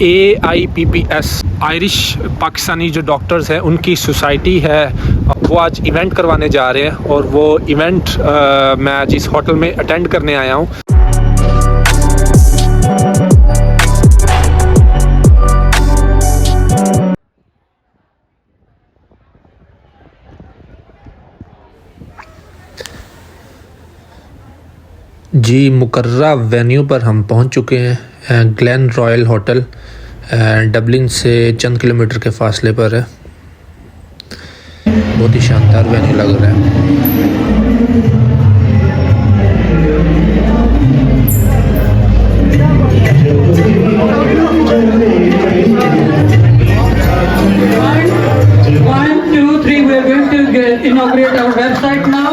AIPPS Irish Pakistani जो doctors हैं उनकी सोसाइटी है, वो आज इवेंट करवाने जा रहे हैं और वो इवेंट मैं जिस होटल में अटेंड करने आया हूँ। जी मुकर्रा वेन्यू पर हम पहुंच चुके हैं। ग्लेन रॉयल होटल डबलिन से चंद किलोमीटर के फासले पर है। बहुत ही शानदार वेन्यू लग रहा है। Inaugurate our website now.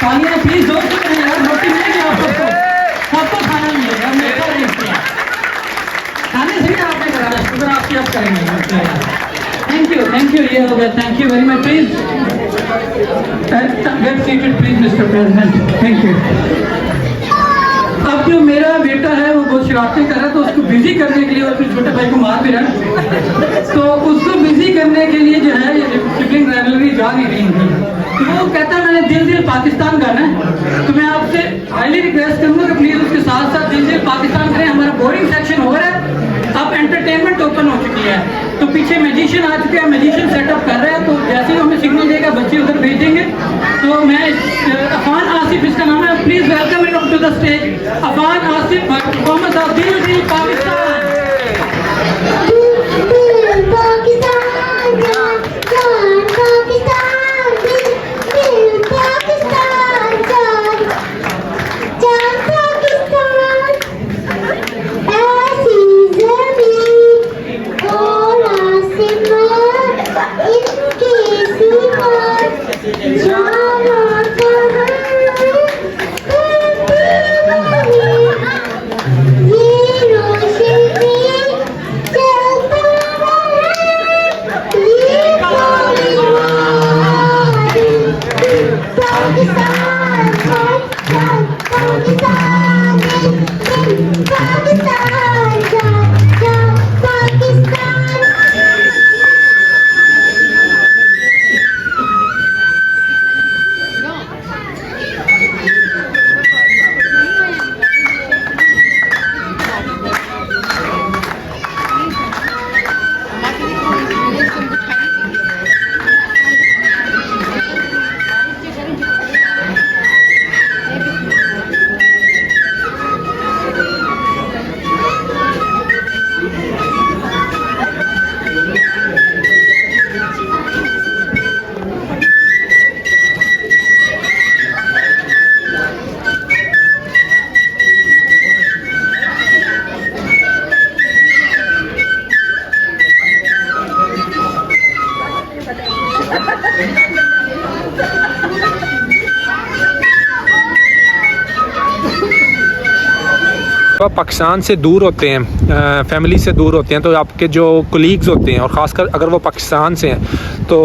तालियां प्लीज जोर से करें यार, रोटी मिलेगी आप सबको खाना मिलेगा। हमने कर दिया खाने से ही आपने कराना, शुक्र आपकी अब करेंगे। थैंक यू ये हो गया। Thank you very much. Please get seated please mister president. Thank you. अब जो मेरा बेटा है वो बहुत शरारतें कर रहा है, तो उसको बिजी करने के लिए, और फिर छोटे भाई को मार भी रहा है, तो उसको बिजी करने के लिए जो है ये सिबलिंग राइवलरी जा नहीं रही थी। वो कहता है मैंने दिल दिल पाकिस्तान गाना है, तो मैं आपसे हाईली रिक्वेस्ट करूंगा कि प्लीज उसके साथ साथ दिल दिल पाकिस्तान करें। हमारा बोरिंग सेक्शन हो रहा है, अब एंटरटेनमेंट ओपन हो चुकी है, तो पीछे मैजिशियन आ चुके हैं, मैजिशियन सेटअप कर रहे हैं, तो जैसे ही हमें सिग्नल देगा बच्चे उधर भेज देंगे। तो मैं अफान आसिफ इसका नाम है, please welcome it to the stage. Afan Asif performance of Dil Dil Pakistan. आप पाकिस्तान से दूर होते हैं, फैमिली से दूर होते हैं, तो आपके जो कोलीग्स होते हैं और ख़ासकर अगर वो पाकिस्तान से हैं तो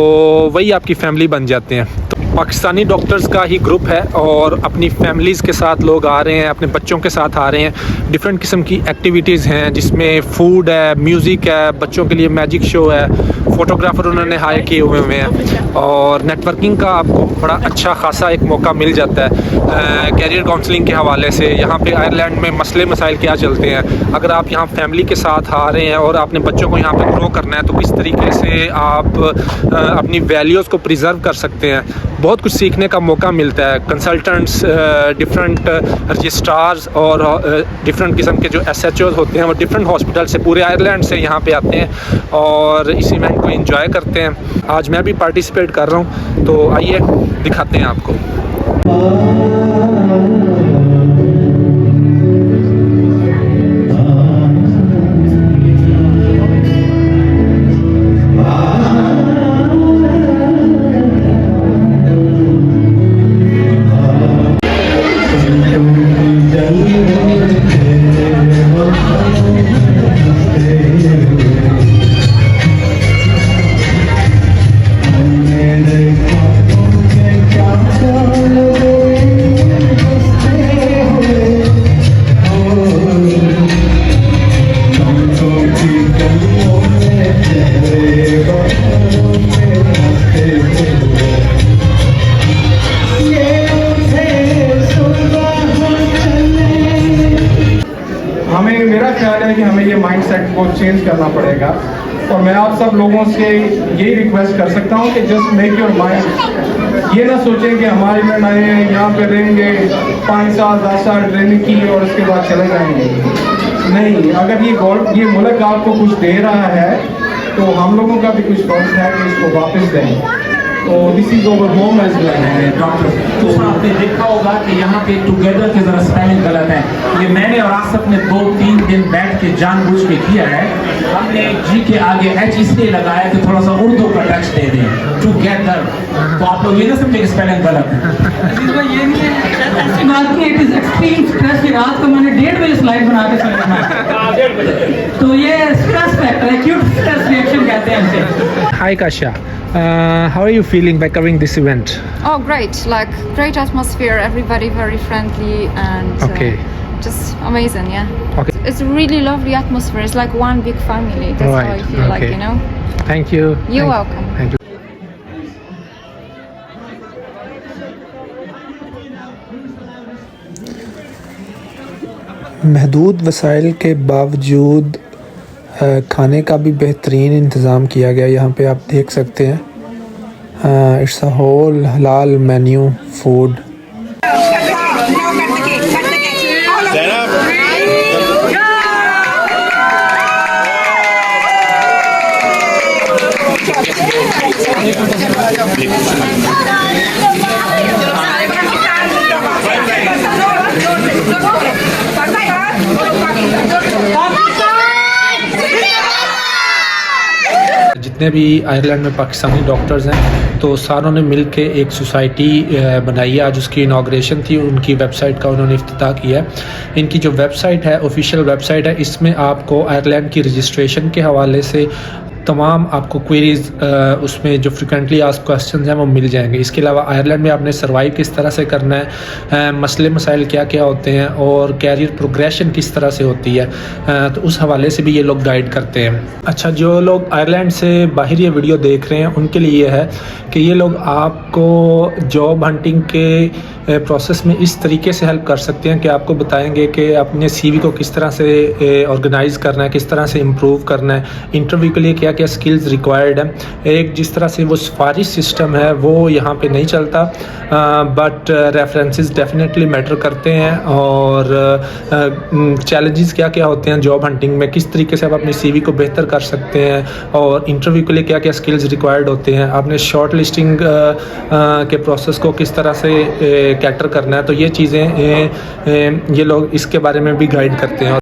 वही आपकी फैमिली बन जाते हैं। तो पाकिस्तानी डॉक्टर्स का ही ग्रुप है और अपनी फैमिलीज़ के साथ लोग आ रहे हैं, अपने बच्चों के साथ आ रहे हैं। डिफरेंट किस्म की एक्टिविटीज़ हैं जिसमें फ़ूड है, म्यूज़िक है, बच्चों के लिए मैजिक शो है, फ़ोटोग्राफ़र उन्होंने हायर किए हुए हैं और नेटवर्किंग का आपको बड़ा अच्छा खासा एक मौका मिल जाता है। कैरियर काउंसलिंग के हवाले से यहाँ पे आयरलैंड में मसले मसाइल क्या चलते हैं, अगर आप यहाँ फैमिली के साथ आ रहे हैं और आपने बच्चों को यहाँ पे ग्रो करना है तो किस तरीके से आप अपनी वैल्यूज़ को प्रिजर्व कर सकते हैं, बहुत कुछ सीखने का मौका मिलता है। कंसल्टेंट्स, डिफरेंट रजिस्ट्रार्स और डिफरेंट किस्म के जो SHOs होते हैं वो डिफरेंट हॉस्पिटल से पूरे आयरलैंड से यहाँ पे आते हैं और इस इवेंट को एंजॉय करते हैं। आज मैं भी पार्टिसिपेट कर रहा हूँ, तो आइए दिखाते हैं आपको। I'm है कि हमें ये माइंडसेट को चेंज करना पड़ेगा। और मैं आप सब लोगों से यही रिक्वेस्ट कर सकता हूँ कि जस्ट मेक योर माइंड, ये ना सोचें कि हमारे में आए हैं यहाँ पे रहेंगे 5 साल 10 साल ट्रेनिंग की और उसके बाद चले जाएंगे। नहीं, अगर ये मुल्क आपको कुछ दे रहा है तो हम लोगों का भी कुछ फर्ज है कि इसको वापस दें। तो this is our home as well. Doctor दूसरा आपने देखा होगा कि यहाँ पे टुगेदर के जरा स्पेलिंग गलत है। ये मैंने और आसफ ने 2-3 दिन बैठ के जानबूझ के किया है। हमने जी के आगे एच इसलिए लगाया कि थोड़ा सा उर्दू का टच दे दें, टुगेदर। तो आप लोग ये ना समझे कि स्पेलिंग गलत है। ये नहीं है, ऐसी बात नहीं, इट इज एक्सट्रीम स्ट्रेस। रात को मैंने 1:30 बजे स्लाइड बना के सोया। तो ये स्ट्रेस फैक्टर है, एक्यूट स्ट्रेस रिएक्शन कहते हैं इसे। Hi Kasha, how are you feeling by covering this event? Oh, great! Like great atmosphere, everybody very friendly and Okay. Just amazing. Yeah. Okay. It's a really lovely atmosphere. It's like one big family. That's how I Right, feel. Like okay. you know. Thank you. You're welcome. Thank you. महदूद वसाइल के बावजूद खाने का भी बेहतरीन इंतज़ाम किया गया। यहाँ पे आप देख सकते हैं, इट्स अ होल हलाल मेन्यू फूड। जितने भी आयरलैंड में पाकिस्तानी डॉक्टर्स हैं तो सारों ने मिल के एक सोसाइटी बनाई है। आज उसकी इनाग्रेशन थी, उनकी वेबसाइट का उन्होंने इफ्तिताह किया है। इनकी जो वेबसाइट है, ऑफिशियल वेबसाइट है, इसमें आपको आयरलैंड की रजिस्ट्रेशन के हवाले से तमाम आपको क्वेरीज उसमें जो फ्रिक्वेंटली आस्क्ड क्वेश्चंस हैं वो मिल जाएंगे। इसके अलावा आयरलैंड में आपने सर्वाइव किस तरह से करना है, मसले मसाइल क्या क्या होते हैं और कैरियर प्रोग्रेशन किस तरह से होती है, तो उस हवाले से भी ये लोग गाइड करते हैं। अच्छा, जो लोग आयरलैंड से बाहर ये वीडियो देख रहे हैं उनके लिए ये है कि ये लोग आपको जॉब हंटिंग के प्रोसेस में इस तरीके से हेल्प कर सकते हैं कि आपको बताएंगे कि अपने CV को किस तरह से ऑर्गेनाइज़ करना है, किस तरह से इम्प्रूव करना है, इंटरव्यू के लिए क्या क्या स्किल्स रिक्वायर्ड है। एक जिस तरह से वो सिफारिश सिस्टम है वो यहाँ पे नहीं चलता, बट रेफरेंसेस डेफिनेटली मैटर करते हैं। और चैलेंजेस क्या क्या होते हैं जॉब हंटिंग में, किस तरीके से आप अपनी CV को बेहतर कर सकते हैं और इंटरव्यू के लिए क्या क्या स्किल्स रिक्वायर्ड होते हैं, आपने शॉर्ट लिस्टिंग के प्रोसेस को किस तरह से कैटर करना है। तो ये चीज़ें ये लोग इसके बारे में भी गाइड करते हैं।